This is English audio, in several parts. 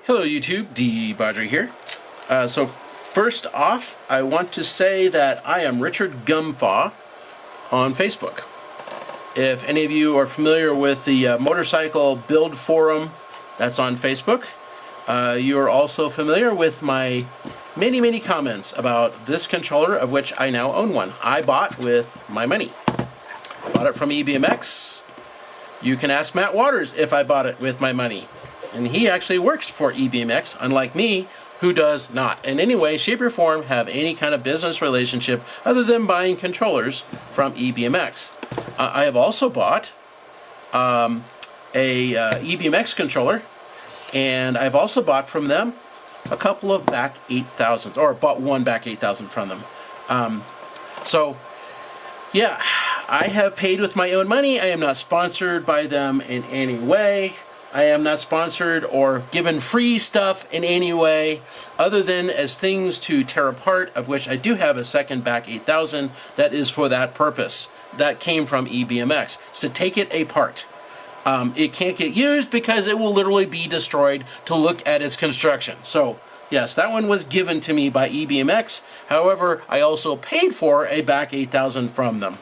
Hello YouTube, De-bodgery here. So first off, I want to say that I am Richard Gumfaw on Facebook. If any of you are familiar with the motorcycle build forum that's on Facebook, you are also familiar with my many comments about this controller, of which I now own one. I bought with my money. I bought it from EBMX. You can ask Matt Waters if I bought it with my money. And he actually works for EBMX, unlike me, who does not in any way, shape, or form have any kind of business relationship other than buying controllers from EBMX. I have also bought a EBMX controller, and I've also bought from them a couple of back 8000s, or bought one back 8000 from them. So, yeah, I have paid with my own money. I am not sponsored by them in any way. I am not sponsored or given free stuff in any way other than as things to tear apart, of which I do have a second back 8000 that is for that purpose. That came from EBMX. So take it apart. It can't get used because it will literally be destroyed to look at its construction. So yes, that one was given to me by EBMX. However, I also paid for a back 8000 from them.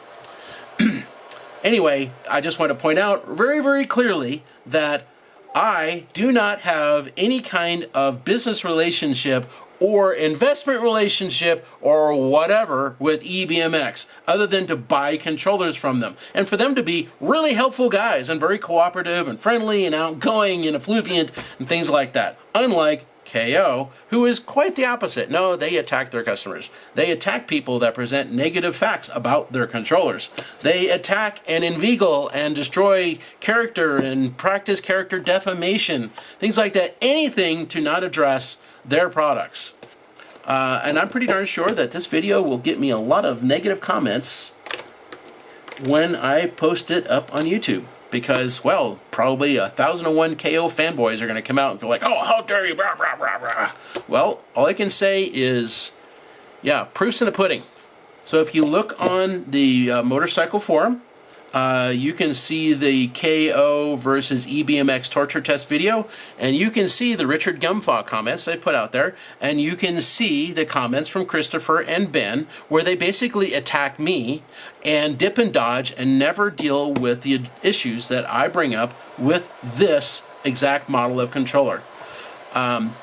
Anyway, I just want to point out very clearly that I do not have any kind of business relationship or investment relationship or whatever with EBMX other than to buy controllers from them and for them to be really helpful guys and very cooperative and friendly and outgoing and effluviant and things like that. Unlike KO, who is quite the opposite. No, they attack their customers. They attack people that present negative facts about their controllers. They attack and inveigle and destroy character and practice character defamation, things like that, anything to not address their products. And I'm pretty darn sure that this video will get me a lot of negative comments when I post it up on YouTube. Because, well, probably 1001 KO fanboys are going to come out and go like, oh, how dare you, blah, blah, blah, blah. Well, all I can say is, yeah, proof's in the pudding. So if you look on the motorcycle forum, you can see the KO versus EBMX torture test video, and you can see the Richard Gumfaw comments they put out there, and you can see the comments from Christopher and Ben, where they basically attack me and dip and dodge and never deal with the issues that I bring up with this exact model of controller.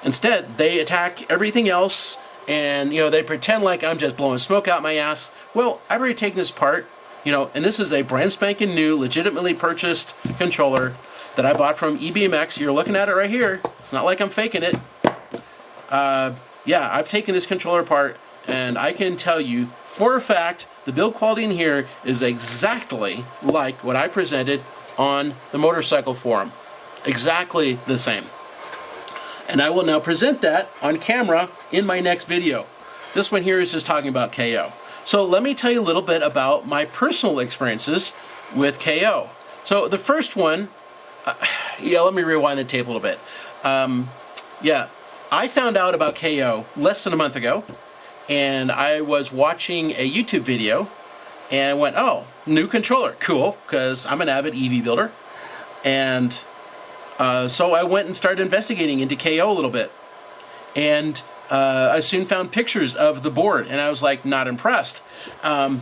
Instead, they attack everything else, and they pretend like I'm just blowing smoke out my ass. Well, I've already taken this apart. And this is a brand spanking new, legitimately purchased controller that I bought from EBMX. You're looking at it right here. It's not like I'm faking it. Yeah, I've taken this controller apart, and I can tell you for a fact the build quality in here is exactly like what I presented on the motorcycle forum. Exactly the same. And I will now present that on camera in my next video. This one here is just talking about KO. So let me tell you a little bit about my personal experiences with KO. So the first one, let me rewind the tape a little bit. I found out about KO less than a month ago, and I was watching a YouTube video and went, oh, new controller, cool, because I'm an avid EV builder. And so I went and started investigating into KO a little bit. And I soon found pictures of the board, and I was like not impressed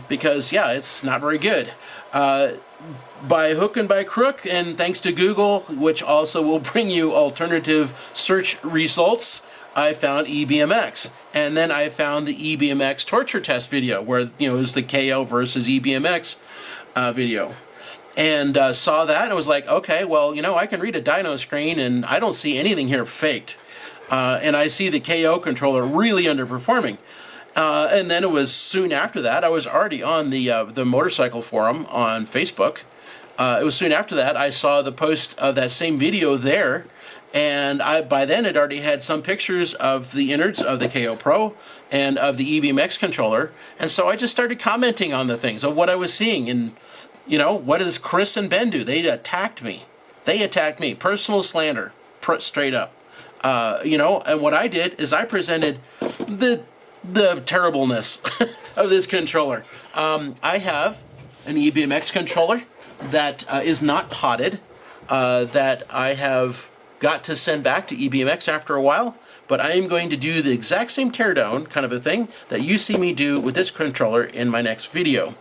because, yeah, it's not very good. By hook and by crook, and thanks to Google, which also will bring you alternative search results, I found EBMX. And then I found the EBMX torture test video where, it was the KO versus EBMX video. And saw that and was like, okay, well, I can read a dyno screen and I don't see anything here faked. And I see the KO controller really underperforming. And then it was soon after that, I was already on the motorcycle forum on Facebook. It was soon after that I saw the post of that same video there, and by then had already had some pictures of the innards of the KO Pro and of the EBMX controller, and so I just started commenting on the things of what I was seeing, and what does Chris and Ben do? They attacked me. Personal slander, straight up. And what I did is I presented the terribleness of this controller. I have an EBMX controller that is not potted, that I have got to send back to EBMX after a while, but I am going to do the exact same teardown kind of a thing that you see me do with this controller in my next video.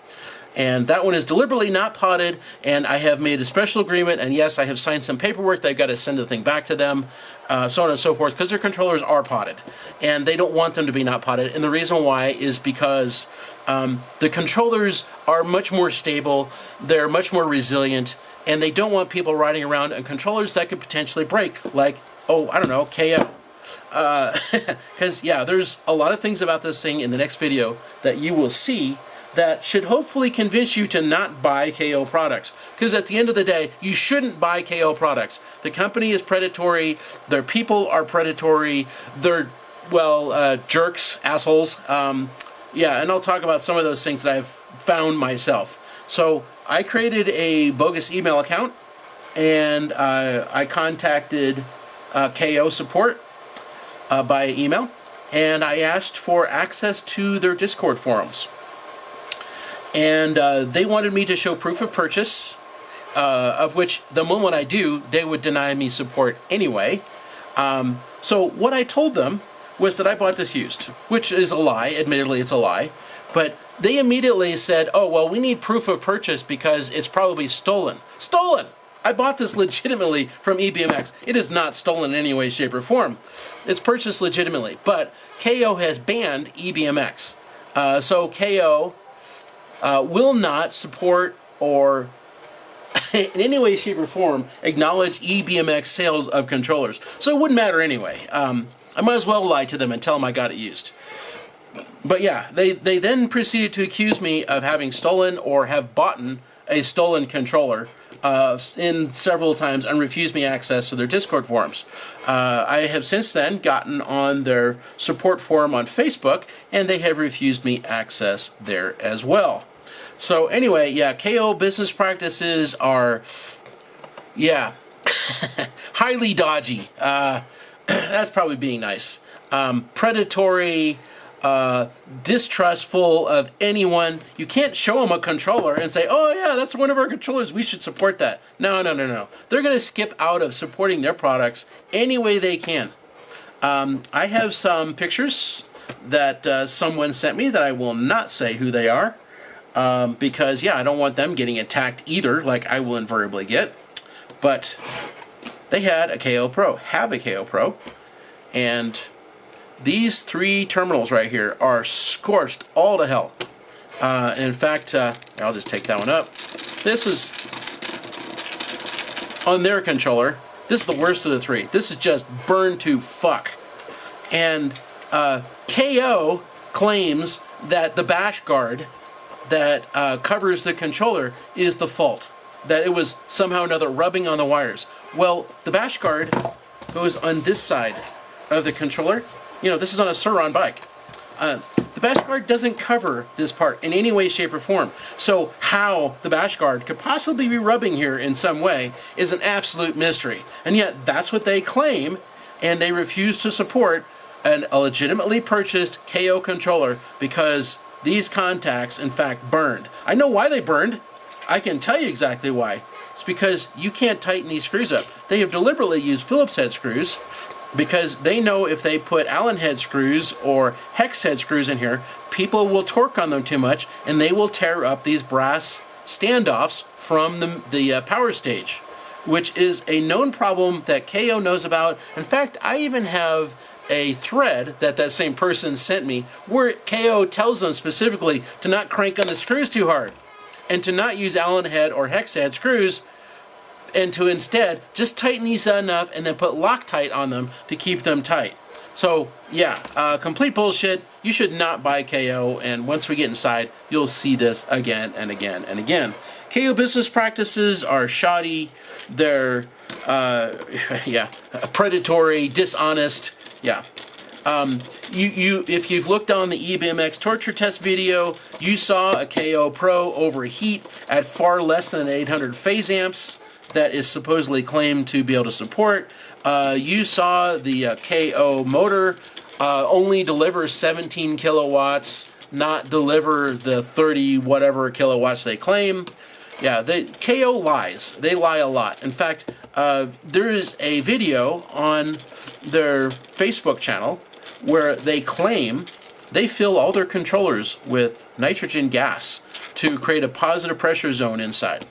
And that one is deliberately not potted, and I have made a special agreement, and yes, I have signed some paperwork that I've got to send the thing back to them, so on and so forth, because their controllers are potted, and they don't want them to be not potted. And the reason why is because the controllers are much more stable, they're much more resilient, and they don't want people riding around on controllers that could potentially break, like, oh, I don't know, KO. Because, yeah, there's a lot of things about this thing in the next video that you will see that should hopefully convince you to not buy KO products. Because at the end of the day, you shouldn't buy KO products. The company is predatory, their people are predatory, they're, well, jerks, assholes. Yeah, and I'll talk about some of those things that I've found myself. So I created a bogus email account, and I contacted KO support by email, and I asked for access to their Discord forums. And they wanted me to show proof of purchase, of which the moment I do, they would deny me support anyway. So what I told them was that I bought this used, which is a lie. Admittedly, it's a lie. But they immediately said, oh, well, we need proof of purchase because it's probably stolen. Stolen! I bought this legitimately from EBMX. It is not stolen in any way, shape, or form. It's purchased legitimately. But KO has banned EBMX. So KO will not support or in any way, shape, or form acknowledge EBMX sales of controllers. So it wouldn't matter anyway. I might as well lie to them and tell them I got it used. But yeah, they then proceeded to accuse me of having stolen or have bought a stolen controller in several times and refused me access to their Discord forums. I have since then gotten on their support forum on Facebook, and they have refused me access there as well. So anyway, yeah, KO business practices are, yeah, highly dodgy. That's probably being nice. Predatory, distrustful of anyone. You can't show them a controller and say, oh yeah, that's one of our controllers, we should support that. No. They're going to skip out of supporting their products any way they can. I have some pictures that someone sent me that I will not say who they are, because, yeah, I don't want them getting attacked either, like I will invariably get. But they had a KO Pro, have a KO Pro, and these three terminals right here are scorched all to hell. In fact, I'll just take that one up. This is on their controller. This is the worst of the three. This is just burned to fuck. And KO claims that the bash guard that covers the controller is the fault, that it was somehow or another rubbing on the wires. Well, the bash guard goes on this side of the controller. You know, this is on a Suron bike. The bash guard doesn't cover this part in any way, shape, or form. So how the bash guard could possibly be rubbing here in some way is an absolute mystery. And yet that's what they claim, and they refuse to support a legitimately purchased KO controller because these contacts, in fact, burned. I know why they burned. I can tell you exactly why. It's because you can't tighten these screws up. They have deliberately used Phillips head screws because they know if they put Allen head screws or hex head screws in here, people will torque on them too much and they will tear up these brass standoffs from the power stage, which is a known problem that KO knows about. In fact, I even have a thread that same person sent me where KO tells them specifically to not crank on the screws too hard and to not use Allen head or hex head screws, and to instead just tighten these enough and then put Loctite on them to keep them tight. So yeah, complete bullshit. You should not buy KO, and once we get inside, you'll see this again and again and again. KO business practices are shoddy. They're yeah, predatory, dishonest. Yeah. If you've looked on the EBMX torture test video, you saw a KO Pro overheat at far less than 800 phase amps that is supposedly claimed to be able to support. You saw the KO motor only deliver 17 kilowatts, not deliver the 30 whatever kilowatts they claim. Yeah, KO lies. They lie a lot. In fact, there is a video on their Facebook channel where they claim they fill all their controllers with nitrogen gas to create a positive pressure zone inside.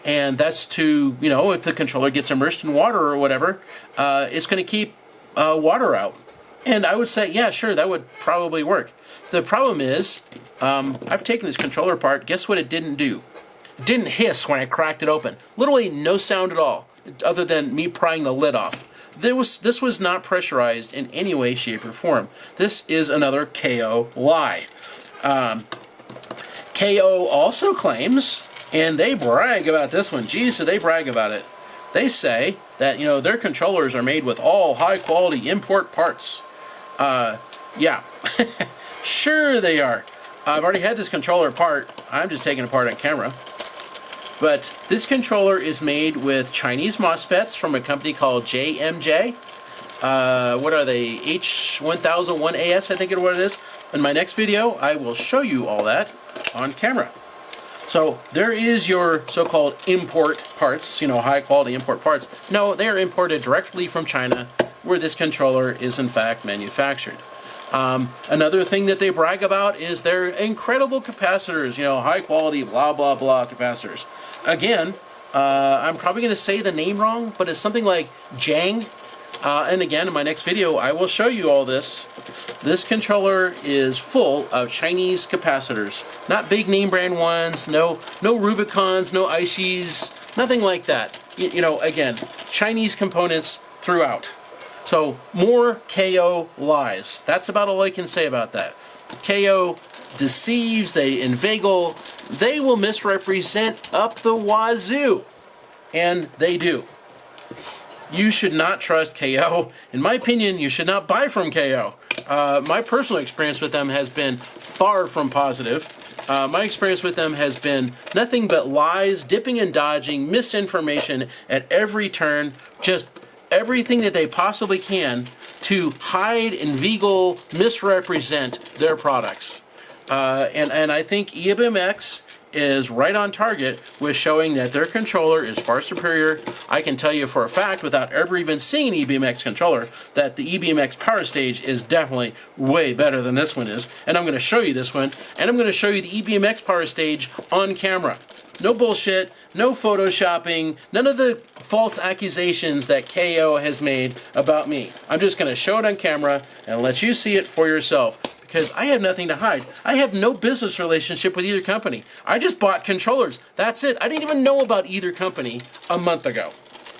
And that's to, if the controller gets immersed in water or whatever, it's going to keep water out. And I would say, yeah, sure, that would probably work. The problem is, I've taken this controller apart. Guess what it didn't do? It didn't hiss when I cracked it open. Literally no sound at all, other than me prying the lid off. This was not pressurized in any way, shape, or form. This is another KO lie. KO also claims, and they brag about this one. Geez, so they brag about it. They say that, their controllers are made with all high-quality import parts. Yeah, sure they are. I've already had this controller apart. I'm just taking it apart on camera. But this controller is made with Chinese MOSFETs from a company called JMJ. What are they? H1001AS, I think is what it is. In my next video, I will show you all that on camera. So there is your so-called import parts, high-quality import parts. No, they are imported directly from China, where this controller is in fact manufactured. Another thing that they brag about is their incredible capacitors, high-quality blah, blah, blah capacitors. Again, I'm probably going to say the name wrong, but it's something like Jang. And again, in my next video, I will show you all this. This controller is full of Chinese capacitors. Not big name brand ones, no Rubicons, no Ishis, nothing like that. Again, Chinese components throughout. So, more KO lies. That's about all I can say about that. KO deceives, they inveigle, they will misrepresent up the wazoo. And they do. You should not trust KO. In my opinion, you should not buy from KO. My personal experience with them has been far from positive. My experience with them has been nothing but lies, dipping and dodging, misinformation at every turn, just everything that they possibly can to hide, inveigle, misrepresent their products. And I think EBMX is right on target with showing that their controller is far superior. I can tell you for a fact, without ever even seeing an EBMX controller, that the EBMX Power Stage is definitely way better than this one is. And I'm going to show you this one, and I'm going to show you the EBMX Power Stage on camera. No bullshit, no photoshopping, none of the false accusations that KO has made about me. I'm just going to show it on camera and let you see it for yourself. Because I have nothing to hide. I have no business relationship with either company. I just bought controllers. That's it. I didn't even know about either company a month ago.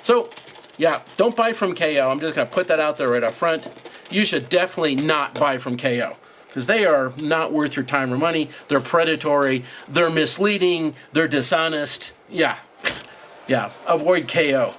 So, yeah, don't buy from KO. I'm just going to put that out there right up front. You should definitely not buy from KO. Because they are not worth your time or money. They're predatory. They're misleading. They're dishonest. Yeah. Yeah. Avoid KO.